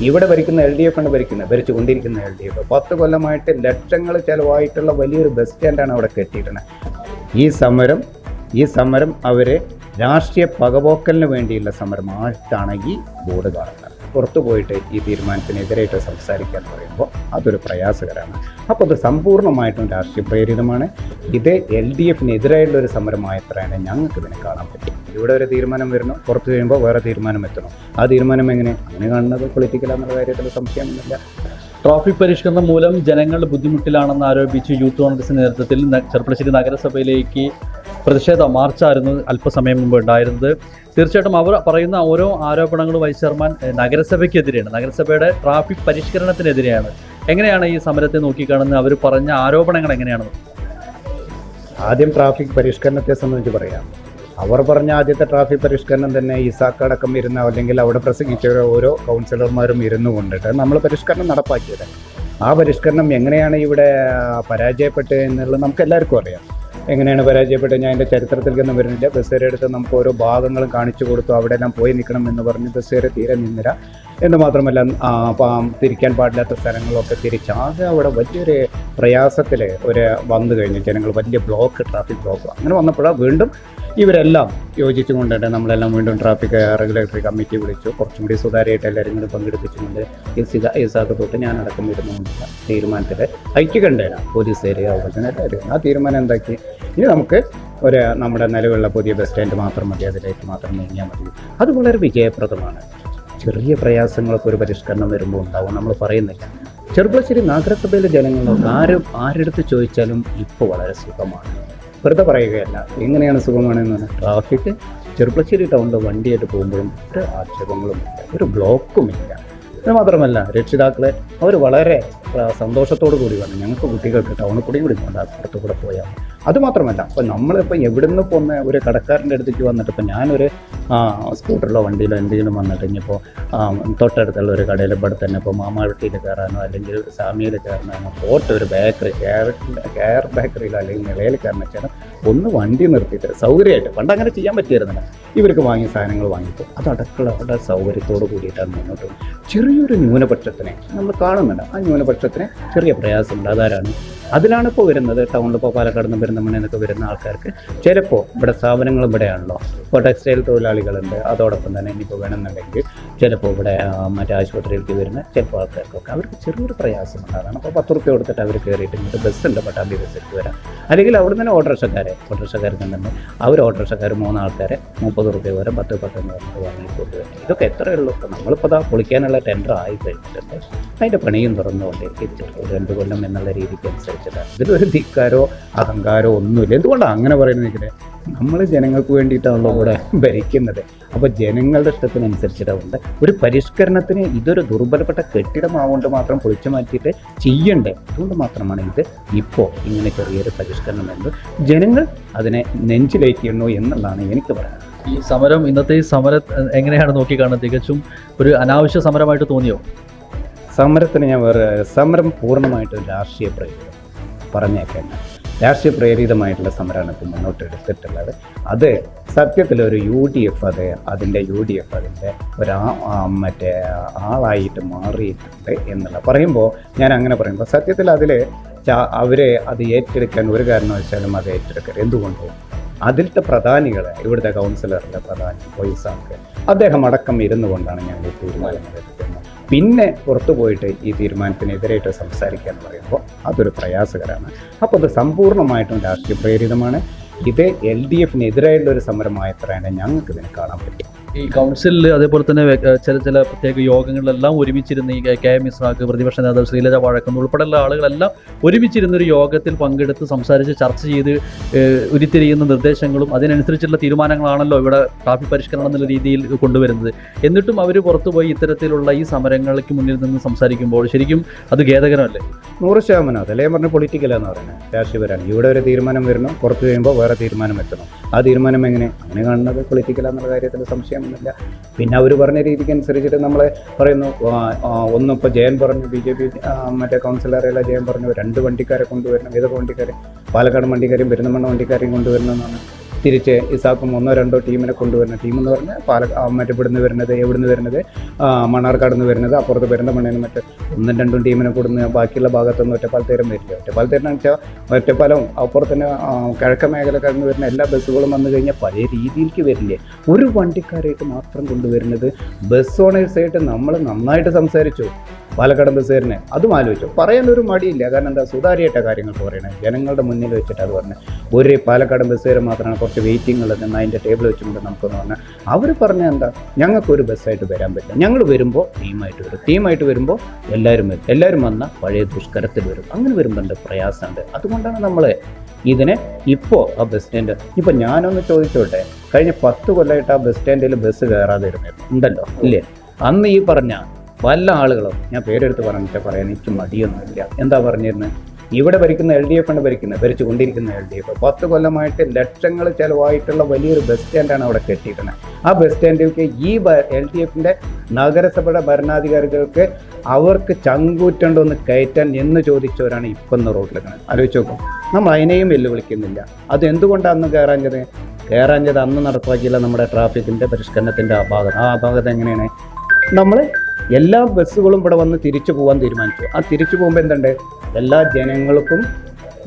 ഇവിടെ ഭരിക്കുന്ന LDF ആണ് ഭരിച്ചുകൊണ്ടിരിക്കുന്ന LDF. 10 കൊല്ലമായിട്ട് ലക്ഷങ്ങൾ ചിലവായിട്ടുള്ള വലിയൊരു ബസ് സ്റ്റാൻഡാണ് അവിടെ കെട്ടിയിട്ടുള്ളത്. ഈ സമരം അവർ രാഷ്ട്രീയ പകപോക്കലിന് വേണ്ടിയുള്ള സമരമായിട്ടാണ് ഈ ബോർഡ് കാണുന്നത്. പുറത്തു പോയിട്ട് ഈ തീരുമാനത്തിനെതിരായിട്ട് സംസാരിക്കാൻ പറയുമ്പോൾ അതൊരു പ്രയാസകരമാണ്. അപ്പോൾ അത് സമ്പൂർണ്ണമായിട്ടും രാഷ്ട്രീയ പ്രേരിതമാണ്. ഇത് LDFനെതിരായിട്ടുള്ള ഒരു സമരമായത്രയാണ് ഞങ്ങൾക്ക് ഇതിനെ കാണാൻ പറ്റും. ഇവിടെ ഒരു തീരുമാനം വരുന്നു, പുറത്തു കഴിയുമ്പോൾ വേറെ തീരുമാനം എത്തണം. ആ തീരുമാനം അങ്ങനെ കാണുന്നത് പൊളിറ്റിക്കലാണെന്നുള്ള കാര്യത്തിൽ സംശയമൊന്നുമില്ല. ട്രാഫിക് പരിഷ്കരണം മൂലം ജനങ്ങൾ ബുദ്ധിമുട്ടിലാണെന്ന് ആരോപിച്ച് യൂത്ത് കോൺഗ്രസിന്റെ നേതൃത്വത്തിൽ ചെർപ്പളശ്ശേരി നഗരസഭയിലേക്ക് പ്രതിഷേധ മാർച്ചായിരുന്നു അല്പസമയം മുമ്പ് ഉണ്ടായിരുന്നത്. തീർച്ചയായിട്ടും അവർ പറയുന്ന ഓരോ ആരോപണങ്ങളും വൈസ് ചെയർമാൻ നഗരസഭയ്ക്കെതിരെയാണ്, നഗരസഭയുടെ ട്രാഫിക് പരിഷ്കരണത്തിനെതിരെയാണ്. എങ്ങനെയാണ് ഈ സമരത്തെ നോക്കിക്കാണുന്നത്? അവർ പറഞ്ഞ ആരോപണങ്ങൾ എങ്ങനെയാണ്? ആദ്യം ട്രാഫിക് പരിഷ്കരണത്തെ സംബന്ധിച്ച് പറയാം. അവർ പറഞ്ഞ ആദ്യത്തെ ട്രാഫിക് പരിഷ്കരണം തന്നെ ഇസാക്കടക്കം ഇരുന്ന, അല്ലെങ്കിൽ അവിടെ പ്രസംഗിച്ച ഓരോ കൗൺസിലർമാരും ഇരുന്നു കൊണ്ടിട്ട് നമ്മൾ പരിഷ്കരണം നടപ്പാക്കിയത്. ആ പരിഷ്കരണം എങ്ങനെയാണ് ഇവിടെ പരാജയപ്പെട്ടത് എന്നുള്ളത് നമുക്ക് എല്ലാവർക്കും അറിയാം. എങ്ങനെയാണ് പരാജയപ്പെട്ടത്? ഞാൻ എൻ്റെ ചരിത്രത്തിലേക്കൊന്നും വരുന്നില്ല. ബസ്സുകാരെടുത്ത് നമുക്ക് ഓരോ ഭാഗങ്ങളും കാണിച്ചു കൊടുത്തു. അവിടെ എല്ലാം പോയി നിൽക്കണം എന്ന് പറഞ്ഞ് ബസ്സുകാരെ തീരെ നിന്നില്ല. എന്ന് മാത്രമല്ല, തിരിക്കാൻ പാടില്ലാത്ത സ്ഥലങ്ങളൊക്കെ തിരിച്ചാകെ അവിടെ വലിയൊരു പ്രയാസത്തിൽ വന്നു കഴിഞ്ഞു ജനങ്ങൾ. വലിയ ട്രാഫിക് ബ്ലോക്ക് അങ്ങനെ വന്നപ്പോഴാണ് വീണ്ടും ഇവരെല്ലാം യോജിച്ചുകൊണ്ടിട്ട് നമ്മളെല്ലാം വീണ്ടും ട്രാഫിക് റെഗുലേറ്ററി കമ്മിറ്റി വിളിച്ചു. കുറച്ചും കൂടി സുതാര്യമായിട്ട് എല്ലാവരും കൂടി പങ്കെടുപ്പിച്ചുകൊണ്ട് ഇസാക്ക് തൊട്ട് ഞാനടക്കം വരുന്നുകൊണ്ടില്ല തീരുമാനത്തിൽ ഐക്യകണ്ഠേന പോലീസുകാർ അതുപോലെ തന്നെ എല്ലാവരും ആ തീരുമാനം എന്താക്കി, ഇനി നമുക്ക് നമ്മുടെ നിലവിലുള്ള പുതിയ ബസ് സ്റ്റാൻഡ് മാത്രം മതി, അതിലേക്ക് മാത്രം നീങ്ങിയാൽ മതി. അത് വളരെ വിജയപ്രദമാണ്. ചെറിയ പ്രയാസങ്ങളൊക്കെ ഒരു പരിഷ്കരണം വരുമ്പോൾ ഉണ്ടാവും, നമ്മൾ പറയുന്നില്ല. ചെർപ്പളശ്ശേരി നഗരസഭയിലെ ജനങ്ങളൊക്കെ ആരെടുത്ത് ചോദിച്ചാലും ഇപ്പോൾ വളരെ സുഖമാണ്. വെറുതെ പറയുകയല്ല, എങ്ങനെയാണ് സുഖമാണെന്ന് പറഞ്ഞാൽ ട്രാഫിക് ചെർപ്പളശ്ശേരി ടൗണിൽ വണ്ടിയായിട്ട് പോകുമ്പോഴും ഒരു ആക്ഷേപങ്ങളുമില്ല, ഒരു ബ്ലോക്കുമില്ല. അത് മാത്രമല്ല, രക്ഷിതാക്കളെ അവർ വളരെ സന്തോഷത്തോടു കൂടി പറഞ്ഞു ഞങ്ങൾക്ക് കുട്ടികൾക്ക് ടൗണിൽ കൂടി വിടുന്നുണ്ട്, പുറത്തു കൂടെ പോയാൽ. അതുമാത്രമല്ല, അപ്പോൾ നമ്മളിപ്പോൾ എവിടുന്ന് പോകുന്ന ഒരു കടക്കാരൻ്റെ അടുത്തേക്ക് വന്നിട്ട്, ഇപ്പോൾ ഞാനൊരു സ്കൂട്ടറിലോ വണ്ടിയിലോ എന്തെങ്കിലും വന്നിട്ട് ഇനിയിപ്പോൾ തൊട്ടടുത്തുള്ള ഒരു കടയിൽ ഇവിടെ തന്നെ ഇപ്പോൾ മാമാവട്ടിയിൽ കയറാനോ അല്ലെങ്കിൽ സാമിയിൽ കയറാനോ ഒരു ബേക്കറി കെയർ ബേക്കറിയിലോ അല്ലെങ്കിൽ നിലയിൽ കയറുന്ന വെച്ചാൽ ഒന്ന് വണ്ടി നിർത്തിയിട്ട് സൗകര്യമായിട്ട്, പണ്ട് അങ്ങനെ ചെയ്യാൻ പറ്റിയിരുന്നില്ല, ഇവർക്ക് വാങ്ങിയ സാധനങ്ങൾ വാങ്ങിപ്പോൾ അത് അടക്കളയുടെ സൗകര്യത്തോട് കൂടിയിട്ടാണ് മുന്നോട്ട് പോകുന്നത്. ചെറിയൊരു ന്യൂനപക്ഷത്തിനെ നമ്മൾ കാണുന്നുണ്ട്. ആ ന്യൂനപക്ഷത്തിന് ചെറിയ പ്രയാസമുണ്ട്. അതാരാണ്? അതിലാണിപ്പോൾ വരുന്നത്. ടൗണിലിപ്പോൾ പാലക്കാട് നിന്ന് പെരുന്തൽമണ്ണയിൽ നിന്നൊക്കെ വരുന്ന ആൾക്കാർക്ക് ചിലപ്പോൾ ഇവിടെ സ്ഥാപനങ്ങൾ ഇവിടെയാണല്ലോ, ഇപ്പോൾ ടെക്സ്റ്റൈൽ തൊഴിലാളികളുണ്ട്. അതോടൊപ്പം തന്നെ ഇനിയിപ്പോൾ വേണമെന്നുണ്ടെങ്കിൽ ചിലപ്പോൾ ഇവിടെ മറ്റേ ആശുപത്രിയിലേക്ക് വരുന്ന ചിലപ്പോൾ ആൾക്കാർക്കൊക്കെ അവർക്ക് ചെറിയൊരു പ്രയാസമുണ്ട്. അതാണ് അപ്പോൾ 10 റുപ്യ കൊടുത്തിട്ട് അവർ കയറിയിട്ട് ഇങ്ങോട്ട് ബസ്സുണ്ട് പട്ടാമ്പി ബസ്സിലേക്ക് വരാം. അല്ലെങ്കിൽ അവിടെ നിന്ന് ഓട്ടോറിക്ഷക്കാർ തന്നെ അവർ ഓട്ടോറിക്ഷക്കാർ 3 ആൾക്കാരെ 30 റുപ്യ വരെ 10 വാങ്ങിക്കൊണ്ടുവരും. ഇതൊക്കെ എത്രയേ ഉള്ളൂ. ഇപ്പോൾ നമ്മളിപ്പോൾ പൊളിക്കാനുള്ള ടെൻഡർ ആയി കഴിഞ്ഞിട്ടുണ്ട്. അതിൻ്റെ പണിയും തുറന്നുകൊണ്ട് 2 കൊല്ലം എന്നുള്ള രീതിക്ക് അനുസരിച്ചിട്ട് ഇതിലൊരു ധിക്കാരോ അഹങ്കാരോ ഒന്നുമില്ല. എന്തുകൊണ്ടാണ് അങ്ങനെ പറയുന്നത്? നമ്മൾ ജനങ്ങൾക്ക് വേണ്ടിയിട്ടാണല്ലോ ഇവിടെ ഭരിക്കുന്നത്. അപ്പോൾ ജനങ്ങളുടെ ഇഷ്ടത്തിനനുസരിച്ചിട്ടുണ്ട്. ഒരു പരിഷ്കരണത്തിന് ഇതൊരു ദുർബലപ്പെട്ട കെട്ടിടമാവുകൊണ്ട് മാത്രം പൊളിച്ചു മാറ്റിയിട്ട് ചെയ്യണ്ടേ? അതുകൊണ്ട് മാത്രമാണ് ഇത് ഇപ്പോൾ ഇങ്ങനെ ചെറിയൊരു പരിഷ്കരണം എന്ന് ജനങ്ങൾ അതിനെ നെഞ്ചിലേറ്റിയുള്ളൂ എന്നുള്ളതാണ് എനിക്ക് പറയുന്നത്. ഈ സമരം, ഇന്നത്തെ ഈ സമരം എങ്ങനെയാണ് നോക്കിക്കാണുന്നത്? തികച്ചും ഒരു അനാവശ്യ സമരമായിട്ട് തോന്നിയോ? സമരത്തിന് ഞാൻ സമരം പൂർണ്ണമായിട്ടും രാഷ്ട്രീയ പ്രേരിതം പറഞ്ഞേക്കല്ല. രാഷ്ട്രീയ പ്രേരിതമായിട്ടുള്ള സമരമാണ് ഇപ്പോൾ മുന്നോട്ട് എടുത്തിട്ടുള്ളത്. അത് സത്യത്തിലൊരു UDF അതിൻ്റെ മറ്റേ ആളായിട്ട് മാറിയിട്ടുണ്ട് എന്നുള്ള പറയുമ്പോൾ, ഞാൻ അങ്ങനെ പറയുമ്പോൾ സത്യത്തിൽ അവരെ അത് ഏറ്റെടുക്കാൻ ഒരു കാരണവശാലും അത് ഏറ്റെടുക്കരുത്. എന്തുകൊണ്ട്? അതിലത്തെ പ്രധാനികൾ, ഇവിടുത്തെ കൗൺസിലറിൻ്റെ പ്രധാനി വോയിസാക്ക് അദ്ദേഹം അടക്കം ഇരുന്നു കൊണ്ടാണ് ഞങ്ങൾ ഈ തീരുമാനങ്ങൾ എടുക്കുന്നത്. പിന്നെ പുറത്തു പോയിട്ട് ഈ തീരുമാനത്തിനെതിരായിട്ട് സംസാരിക്കുക എന്ന് പറയുമ്പോൾ അതൊരു പ്രയാസകരമാണ്. അപ്പോൾ അത് സമ്പൂർണ്ണമായിട്ടും രാഷ്ട്രീയ പ്രേരിതമാണ്. ഇത് LDFനെതിരായിട്ടുള്ള ഒരു സമരമായത്രയാണ് ഞങ്ങൾക്ക് ഇതിനെ കാണാൻ പറ്റും. ഈ കൗൺസിലിൽ അതേപോലെ തന്നെ ചില പ്രത്യേക യോഗങ്ങളിലെല്ലാം ഒരുമിച്ചിരുന്ന് ഈ KM ഇസ്ഹാഖ്, പ്രതിപക്ഷ നേതാവ് ശ്രീലജ വാഴക്കുന്ന് ഉൾപ്പെടെയുള്ള ആളുകളെല്ലാം ഒരുമിച്ചിരുന്നൊരു യോഗത്തിൽ പങ്കെടുത്ത് സംസാരിച്ച് ചർച്ച ചെയ്ത് ഉരുത്തിരിയുന്ന നിർദ്ദേശങ്ങളും അതിനനുസരിച്ചുള്ള തീരുമാനങ്ങളാണല്ലോ ഇവിടെ ട്രാഫിക് പരിഷ്കരണം എന്നുള്ള രീതിയിൽ കൊണ്ടുവരുന്നത്. എന്നിട്ടും അവർ പുറത്തുപോയി ഇത്തരത്തിലുള്ള ഈ സമരങ്ങൾക്ക് മുന്നിൽ നിന്ന് സംസാരിക്കുമ്പോൾ ശരിക്കും അത് ഖേദകരമല്ലേ? 100%. അതല്ലേ പറഞ്ഞ പൊളിറ്റിക്കലാന്ന് പറയുന്നത്, രാഷ്ട്രീയപരമാണ്. ഇവിടെ ഒരു തീരുമാനം വരുന്നു, പുറത്ത് കഴിയുമ്പോൾ വേറെ തീരുമാനം എത്തണം. ആ തീരുമാനം അങ്ങനെ കാണുന്നത് പൊളിറ്റിക്കലാന്നുള്ള കാര്യത്തിൽ സംശയമൊന്നുമില്ല. പിന്നെ അവർ പറഞ്ഞ രീതിക്ക് അനുസരിച്ചിട്ട് നമ്മൾ പറയുന്നു. ഒന്നിപ്പോൾ ജയൻ പറഞ്ഞു, BJP മറ്റേ കൗൺസിലറെല്ലാം ജയൻ പറഞ്ഞു 2 വണ്ടിക്കാരെ കൊണ്ടുവരണം. ഏതൊക്കെ വണ്ടിക്കാരെ? പാലക്കാട് വണ്ടിക്കാരെയും പെരുന്തൽമണ്ണ വണ്ടിക്കാരെയും കൊണ്ടുവരണമെന്നാണ്. തിരിച്ച് ഇസാക്കും 1-2 ടീമിനെ കൊണ്ടുവരുന്ന ടീം എന്ന് പറഞ്ഞാൽ മറ്റേ ഇവിടുന്ന് വരുന്നത് മണ്ണാർക്കാട് നിന്ന് വരുന്നത്, അപ്പുറത്ത് പെരിന്തൽമണ്ണയിൽ മറ്റേ 1-2 ടീമിനെ കൊടുന്ന് ബാക്കിയുള്ള ഭാഗത്തൊന്നും ഒറ്റപ്പാലത്തേരം വരില്ല. ഒറ്റപ്പാലത്തേരം വെച്ചാൽ ഒറ്റപ്പാലം അപ്പുറത്ത് തന്നെ കിഴക്കൻ മേഖലക്കാരിൽ നിന്ന് വരുന്ന എല്ലാ ബസ്സുകളും വന്നു കഴിഞ്ഞാൽ പഴയ രീതിയിലേക്ക് വരില്ലേ. ഒരു വണ്ടിക്കാരായിട്ട് മാത്രം കൊണ്ടുവരുന്നത് ബസ് ഓണേഴ്സായിട്ട് നമ്മൾ നന്നായിട്ട് സംസാരിച്ചു. പാലക്കാട് ബസ്സുകാരനെ അതും ആലോചിച്ചു, പറയാനൊരു മടിയില്ല. കാരണം എന്താ, സുതാര്യമായിട്ട കാര്യങ്ങൾക്ക് പറയണേ, ജനങ്ങളുടെ മുന്നിൽ വെച്ചിട്ട് അത് പറഞ്ഞത്. ഒരു പാലക്കാട് ബസ്സുകാർ മാത്രമാണ് കുറച്ച് വെയിറ്റിംഗ് ഉള്ളത് എന്ന് അതിൻ്റെ ടേബിൾ വെച്ചുകൊണ്ട് നമുക്കെന്ന് പറഞ്ഞാൽ അവർ പറഞ്ഞാൽ എന്താ, ഞങ്ങൾക്കൊരു ബസ്സായിട്ട് വരാൻ പറ്റില്ല, ഞങ്ങൾ വരുമ്പോൾ ടീമായിട്ട് വരുമ്പോൾ എല്ലാവരും വന്നാൽ പഴയ ദുഷ്കരത്തിൽ വരും. അങ്ങനെ വരുമ്പോൾ ഉണ്ട് പ്രയാസമുണ്ട്. അതുകൊണ്ടാണ് നമ്മൾ ഇതിനെ ഇപ്പോൾ ആ ബസ് സ്റ്റാൻഡ്, ഇപ്പം ഞാനൊന്ന് ചോദിച്ചോട്ടെ, കഴിഞ്ഞ 10 കൊല്ലമായിട്ട് ആ ബസ് സ്റ്റാൻഡിൽ ബസ് കയറാതെ ഇരുന്നിരുന്നു ഉണ്ടല്ലോ ഇല്ലേ? അന്ന് ഈ പറഞ്ഞ വല്ല ആളുകളും, ഞാൻ പേരെടുത്ത് പറഞ്ഞിട്ട് പറയാൻ എനിക്ക് മടിയൊന്നുമില്ല, എന്താ പറഞ്ഞിരുന്നത്, ഇവിടെ ഭരിക്കുന്ന LDF ആണ് ഭരിച്ചുകൊണ്ടിരിക്കുന്ന LDF 10 കൊല്ലമായിട്ട് ലക്ഷങ്ങൾ ചിലവായിട്ടുള്ള വലിയൊരു ബസ് സ്റ്റാൻഡാണ് അവിടെ കെട്ടിയിരിക്കുന്നത്. ആ ബസ് സ്റ്റാൻഡിലേക്ക് ഈ LDFൻ്റെ നഗരസഭയുടെ ഭരണാധികാരികൾക്ക് അവർക്ക് ചങ്കൂറ്റുണ്ടോന്ന് കയറ്റാൻ എന്ന് ചോദിച്ചവരാണ് ഇപ്പം റോഡിലെക്കുന്നത്. ആലോചിച്ച് നോക്കും. നമ്മൾ അതിനെയും വെല്ലുവിളിക്കുന്നില്ല. അത് എന്തുകൊണ്ടാണ് അന്ന് കയറാഞ്ഞത് അന്ന് നടപ്പാക്കിയില്ല നമ്മുടെ ട്രാഫിക്കിൻ്റെ പരിഷ്കരണത്തിൻ്റെ ആ ഭാഗത്ത് എങ്ങനെയാണ് നമ്മൾ എല്ലാ ബസ്സുകളും ഇവിടെ വന്ന് തിരിച്ചു പോകാൻ തീരുമാനിച്ചു. ആ തിരിച്ചു പോകുമ്പോൾ എന്തുണ്ട്, എല്ലാ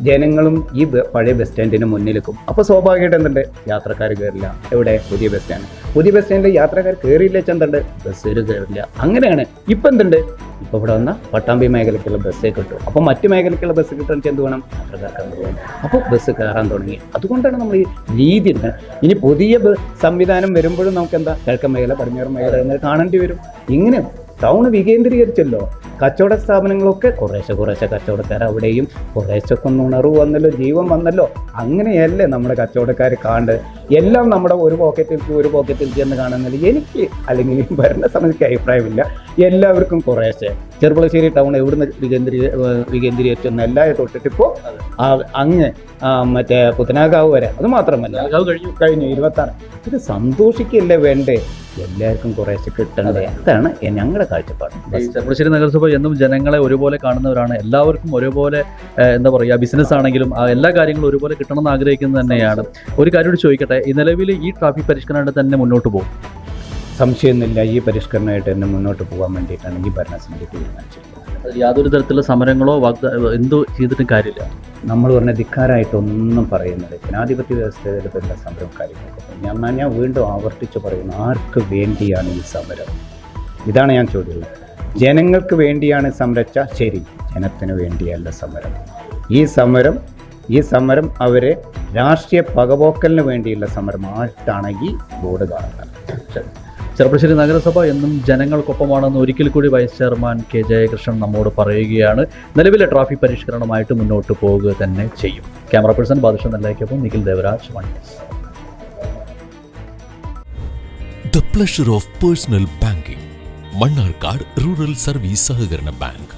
ജനങ്ങളും ഈ പഴയ ബസ് സ്റ്റാൻഡിന് മുന്നിലേക്കും. അപ്പോൾ സ്വാഭാവികമായിട്ട് എന്തുണ്ട്, യാത്രക്കാർ കയറില്ല. എവിടെ, പുതിയ ബസ് സ്റ്റാൻഡിൽ യാത്രക്കാർ കയറിയില്ല വെച്ചാൽ എന്തുണ്ട്, ബസ്സുകാർ കയറില്ല. അങ്ങനെയാണ് ഇപ്പം എന്തുണ്ട്, ഇപ്പോൾ ഇവിടെ വന്ന പട്ടാമ്പി മേഖലയ്ക്കുള്ള ബസ്സേ കിട്ടും. അപ്പോൾ മറ്റു മേഖലയ്ക്കുള്ള ബസ് കിട്ടണമെന്ന് എന്ത് വേണം, യാത്രക്കാർക്ക് വേണം. അപ്പോൾ ബസ് കയറാൻ തുടങ്ങി. അതുകൊണ്ടാണ് നമ്മൾ ഈ രീതി എടുക്കുന്നത്. ഇനി പുതിയ സംവിധാനം വരുമ്പോഴും നമുക്ക് എന്താ, കിഴക്കൻ മേഖല പടിഞ്ഞാറ് മേഖല എന്ന് കാണേണ്ടി വരും. ഇങ്ങനെ ടൗൺ വികേന്ദ്രീകരിച്ചല്ലോ, കച്ചവട സ്ഥാപനങ്ങളൊക്കെ കുറേശ്ശെ കച്ചവടക്കാർ അവിടെയും കുറേശ്ശൊക്കെ ഒന്ന് ഉണർവ് വന്നല്ലോ, ജീവൻ വന്നല്ലോ. അങ്ങനെയല്ലേ നമ്മുടെ കച്ചവടക്കാർ കാണേണ്ടത്. എല്ലാം നമ്മുടെ ഒരു പോക്കറ്റിൽ ചെന്ന് കാണുന്നില്ല. എനിക്ക് അല്ലെങ്കിൽ ഭരണ സമിതിക്ക് അഭിപ്രായമില്ല. എല്ലാവർക്കും കുറേശ്ശെ ചെറുപ്പളശ്ശേരി ടൗൺ എവിടുന്ന് വികേന്ദ്രീകരിച്ചൊന്നും എല്ലാവരും തൊട്ടിട്ടിപ്പോൾ അങ്ങ് മറ്റേ പുത്തനാകാവ് വരെ, അത് മാത്രമല്ല കഴിഞ്ഞു 26. ഇത് സന്തോഷിക്കല്ലേ വേണ്ടേ, എല്ലാവർക്കും കുറേശ്ശെ കിട്ടണ്ടേ. അതാണ് ഞങ്ങളുടെ കാഴ്ചപ്പാട്. ചെറുപ്പളശ്ശേരി നഗരസഭ എന്നും ജനങ്ങളെ ഒരുപോലെ കാണുന്നവരാണ്. എല്ലാവർക്കും ഒരുപോലെ എന്താ പറയുക, ബിസിനസ് ആണെങ്കിലും എല്ലാ കാര്യങ്ങളും ഒരുപോലെ കിട്ടണമെന്ന് ആഗ്രഹിക്കുന്നത് തന്നെയാണ്. ഒരു കാര്യം ചോദിക്കട്ടെ, ഈ നിലവിൽ ഈ ട്രാഫിക് പരിഷ്കരണമായിട്ട് തന്നെ മുന്നോട്ട് പോകും? സംശയമൊന്നുമില്ല, ഈ പരിഷ്കരണമായിട്ട് തന്നെ മുന്നോട്ട് പോകാൻ വേണ്ടിയിട്ടാണ് ഈ ഭരണസമിതി തീരുമാനിച്ചിട്ടുള്ളത്. യാതൊരു തരത്തിലുള്ള സമരങ്ങളോ എന്തോ ചെയ്തിട്ടും കാര്യമില്ല. നമ്മൾ പറഞ്ഞ ധിക്കാരായിട്ടൊന്നും പറയുന്നത് ജനാധിപത്യ വ്യവസ്ഥയിലുള്ള സമരവും കാര്യങ്ങളൊക്കെ. ഞാൻ വീണ്ടും ആവർത്തിച്ച് പറയുന്നു, ആർക്ക് വേണ്ടിയാണ് ഈ സമരം? ഇതാണ് ഞാൻ ചോദിക്കുന്നത്. ജനങ്ങൾക്ക് വേണ്ടിയാണ് സമരച്ച ശരി, ജനത്തിന് വേണ്ടിയല്ല സമരം. ഈ സമരം അവരെ രാഷ്ട്രീയ പകപോക്കലിന് വേണ്ടിയുള്ള സമരമായിട്ടാണെങ്കിൽ ബോർഡ് കാണുന്നത്. ചെറുപ്പളശ്ശേരി നഗരസഭ എന്നും ജനങ്ങൾക്കൊപ്പമാണെന്ന് ഒരിക്കൽ കൂടി വൈസ് ചെയർമാൻ കെ ജയകൃഷ്ണൻ നമ്മോട് പറയുകയാണ്. നിലവിലെ ട്രാഫിക് പരിഷ്കരണമായിട്ട് മുന്നോട്ട് പോവുക തന്നെ ചെയ്യും. ക്യാമറ പേഴ്സൺ ബാദുഷ നെല്ലായ്ക്കൊപ്പം നിഖിൽ ദേവരാജ്, മൺസ്. The pleasure of personal banking. Mannarkkad rural service സഹകരണ ബാങ്ക്.